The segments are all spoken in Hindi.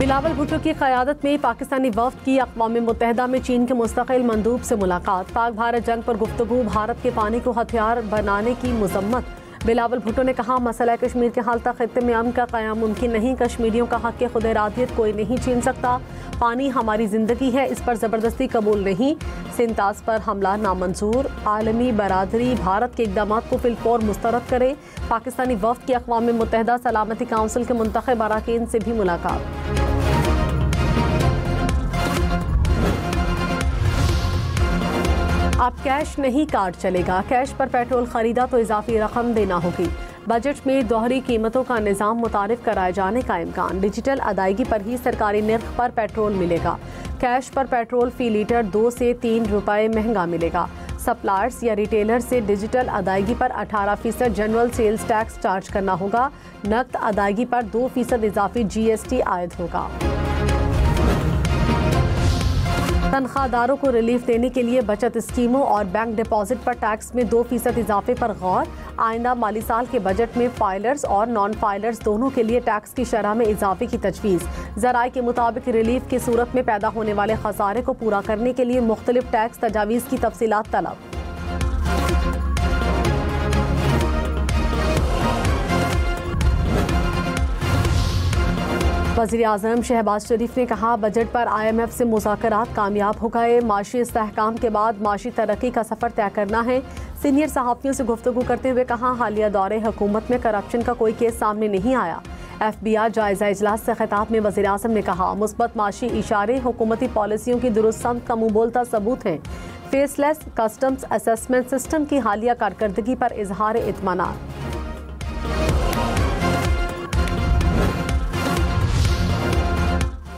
बिलावल भुट्टो की क़यादत में पाकिस्तानी वफ़द की अक़वाम मुत्तहिदा में चीन के मुस्तक़िल मंदूब से मुलाकात। पाक भारत जंग पर गुफ्तगू, भारत के पानी को हथियार बनाने की मज़म्मत। बिलावल भुट्टो ने कहा, मसला कश्मीर के हाल तक ख़ित्ते में अमन का क़याम मुमकिन नहीं। कश्मीरियों का हक़ खुद इरादियत कोई नहीं छीन सकता। पानी हमारी ज़िंदगी है, इस पर ज़बरदस्ती कबूल नहीं। सिंतास पर हमला नामंजूर। आलमी बरादरी भारत के इक़दाम को फिलफौर मुस्तरद करे। पाकिस्तानी वफ़द की अक़वाम मुत्तहिदा सलामती काउंसिल के मुंतख़ब अरकान से भी मुलाकात। अब कैश नहीं कार्ड चलेगा। कैश पर पेट्रोल खरीदा तो इजाफी रकम देना होगी। बजट में दोहरी कीमतों का निज़ाम मुतारिफ कराए जाने का इम्कान। डिजिटल अदायगी पर ही सरकारी निर्ख पर पेट्रोल मिलेगा। कैश पर पेट्रोल फी लीटर 2 से 3 रुपये महंगा मिलेगा। सप्लायर्स या रिटेलर से डिजिटल अदायगी पर 18% जनरल सेल्स टैक्स चार्ज करना होगा। नकद अदायगी पर 2% इजाफी GST आयद होगा। तनख्वाहदारों को रिलीफ देने के लिए बचत स्कीमों और बैंक डिपॉजिट पर टैक्स में 2% इजाफे पर गौर। आइंदा माली साल के बजट में फाइलर्स और नॉन फाइलर्स दोनों के लिए टैक्स की शरह में इजाफे की तजवीज़। ज़राए के मुताबिक रिलीफ की सूरत में पैदा होने वाले खसारे को पूरा करने के लिए मुख्तलिफ टैक्स तजावीज़ की तफसीलात तलब। वज़ीर-ए-आज़म शहबाज शरीफ ने कहा, बजट पर IMF से मुज़ाकरात कामयाब हो गए। माशी इस्तेहकाम के बाद माशी तरक्की का सफ़र तय करना है। सीनियर सहाफ़ियों से गुफ्तगू करते हुए कहा, हालिया दौरे हुकूमत में करप्शन का कोई केस सामने नहीं आया। FBI जायज़ा इजलास से खिताब में वज़ीर-ए-आज़म ने कहा, मुस्बत माशी इशारे हुकूमती पॉलिसियों की दुरुस्त समत का मुंह बोलता सबूत हैं। फेसलेस कस्टम्स असेसमेंट सिस्टम की हालिया कारकर्दगी पर इजहार इत्मीनान।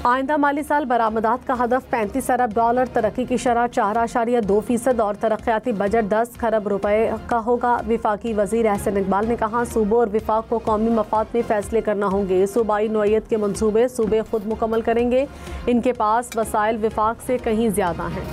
आइंदा माली साल बरामदात का हदफ $35 अरब, तरक्की की शरह 4.2% और तरक्याती बजट 10 खरब रुपए का होगा। विफाकी वजीर एहसन इकबाल ने कहा, सूबों और विफाक को कौमी मफाद में फैसले करना होंगे। सूबाई नौइयत के मंसूबे सूबे खुद मुकम्मल करेंगे। इनके पास वसाइल विफाक से कहीं ज्यादा हैं।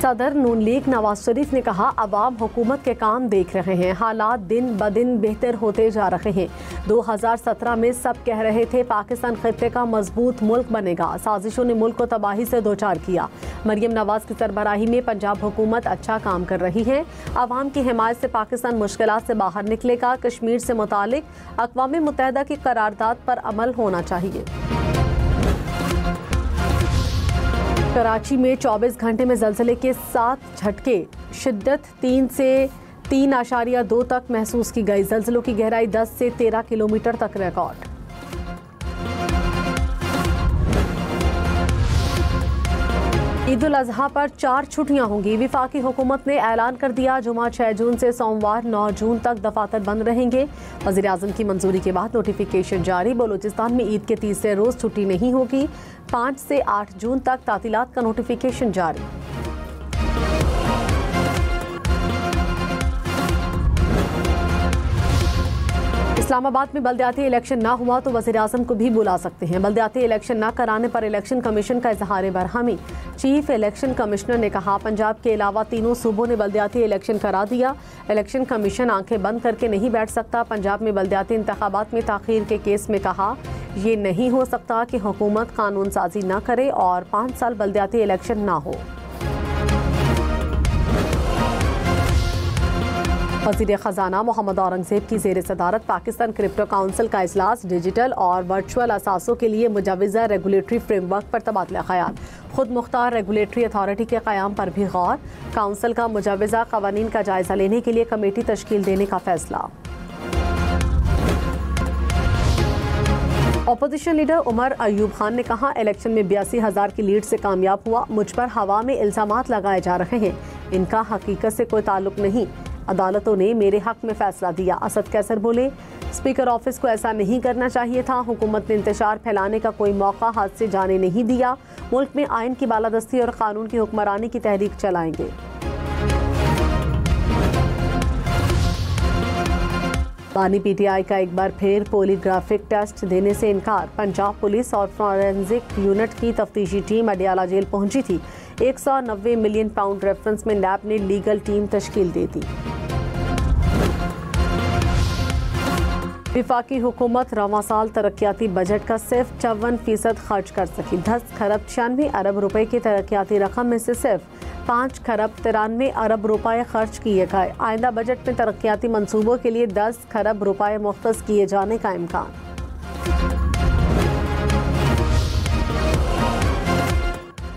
सदर नून लीग नवाज शरीफ ने कहा, अवाम हुकूमत के काम देख रहे हैं। हालात दिन ब दिन बेहतर होते जा रहे हैं। 2017 में सब कह रहे थे पाकिस्तान खित्ते का मजबूत मुल्क बनेगा। साजिशों ने मुल्क को तबाही से दोचार किया। मरियम नवाज की सरबराही में पंजाब हुकूमत अच्छा काम कर रही है। अवाम की हिमायत से पाकिस्तान मुश्किलात से बाहर निकलेगा। कश्मीर से मुतालिक अक़वाम मुत्तहिदा की करारदाद पर अमल होना चाहिए। कराची में 24 घंटे में ज़लज़ले के 7 झटके, शिद्दत 3 से 3.2 तक महसूस की गई। ज़लज़लों की गहराई 10 से 13 किलोमीटर तक रिकॉर्ड। ईद उल अज़हा पर 4 छुट्टियां होंगी। विफाकी हुकूमत ने ऐलान कर दिया, जुमा 6 जून से सोमवार 9 जून तक दफातर बंद रहेंगे। वज़ीर आज़म की मंजूरी के बाद नोटिफिकेशन जारी। बलूचिस्तान में ईद के तीसरे रोज छुट्टी नहीं होगी। 5 से 8 जून तक तातीलात का नोटिफिकेशन जारी। इस्लामाबाद में बल्दियाती इलेक्शन ना हुआ तो वज़ीर आज़म को भी बुला सकते हैं। बल्दियाती इलेक्शन न कराने पर इलेक्शन कमीशन का इजहार बरहमी। चीफ इलेक्शन कमिश्नर ने कहा, पंजाब के अलावा तीनों सूबों ने बल्दियाती इलेक्शन करा दिया। इलेक्शन कमीशन आंखें बंद करके नहीं बैठ सकता। पंजाब में बल्दियाती इंतखाबात में ताख़ीर के केस में कहा, ये नहीं हो सकता कि हुकूमत कानून साजी न करे और 5 साल बल्दियाती इलेक्शन ना हो। वज़ीर ख़जाना मोहम्मद औरंगज़ेब की ज़ेर सदारत पाकिस्तान क्रिप्टो काउंसिल का इजलास। डिजिटल और वर्चुअल असासों के लिए मुजव्वज़ा रेगुलेटरी फ्रेमवर्क पर तबादला ख़याल। खुद मुख्तार रेगुलेटरी अथॉरिटी के क़याम पर भी गौर। काउंसिल का मुजव्वज़ा क़वानीन का जायज़ा लेने के लिए कमेटी तश्कील देने का फ़ैसला। अपोजिशन लीडर उमर अयूब खान ने कहा, इलेक्शन में 82,000 की लीड से कामयाब हुआ। मुझ पर हवा में इल्ज़ामात लगाए जा रहे हैं, इनका हकीकत से कोई ताल्लुक नहीं। अदालतों ने मेरे हक में फैसला दिया। असद कैसर बोले, स्पीकर ऑफिस को ऐसा नहीं करना चाहिए था। हुकूमत ने इंतशार फैलाने का कोई मौका हाथ से जाने नहीं दिया। मुल्क में आइन की बालादस्ती और कानून की हुक्मरानी की तहरीक चलाएंगे। बानी PTI का एक बार फिर पोलीग्राफिक टेस्ट देने से इनकार। पंजाब पुलिस और फॉरेंसिक यूनिट की तफ्तीशी टीम अडियाला जेल पहुंची थी। 190 मिलियन पाउंड रेफरेंस में नैब ने लीगल टीम तश्कील दे दी। विफाकी हुकूमत रवां साल तरक्याती बजट का सिर्फ 54% खर्च कर सकी। 10 खरब 96 अरब रुपए की तरक्याती रकम में से सिर्फ 5 खरब 93 अरब रुपए खर्च किए गए। आइंदा बजट में तरक्याती मंसूबों के लिए 10 खरब रुपए मुख्तस किए जाने का इम्कान।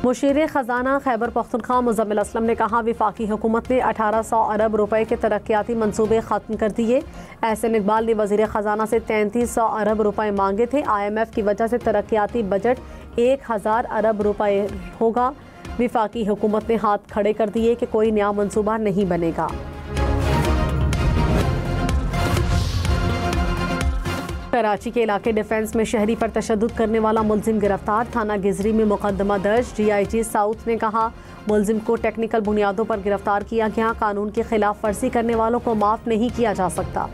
मुशीर खजाना खैबर पख्तूनख्वा मुजम्मिल असलम ने कहा, विफाकी हुकूमत ने 1800 अरब रुपए के तरक्याती मंसूबे खत्म कर दिए। एहसन इकबाल ने वजीर खजाना से 3300 अरब रुपए मांगे थे। IMF की वजह से तरक्याती बजट 1000 अरब रुपए होगा। विफाकी हुकूमत ने हाथ खड़े कर दिए कि कोई नया मंसूबा नहीं बनेगा। कराची के इलाके डिफेंस में शहरी पर तशद्दुद करने वाला मुलजिम गिरफ्तार। थाना गिजरी में मुकदमा दर्ज। DIG साउथ ने कहा, मुलजिम को टेक्निकल बुनियादों पर गिरफ्तार किया गया। कानून की खिलाफ वर्जी करने वालों को माफ नहीं किया जा सकता।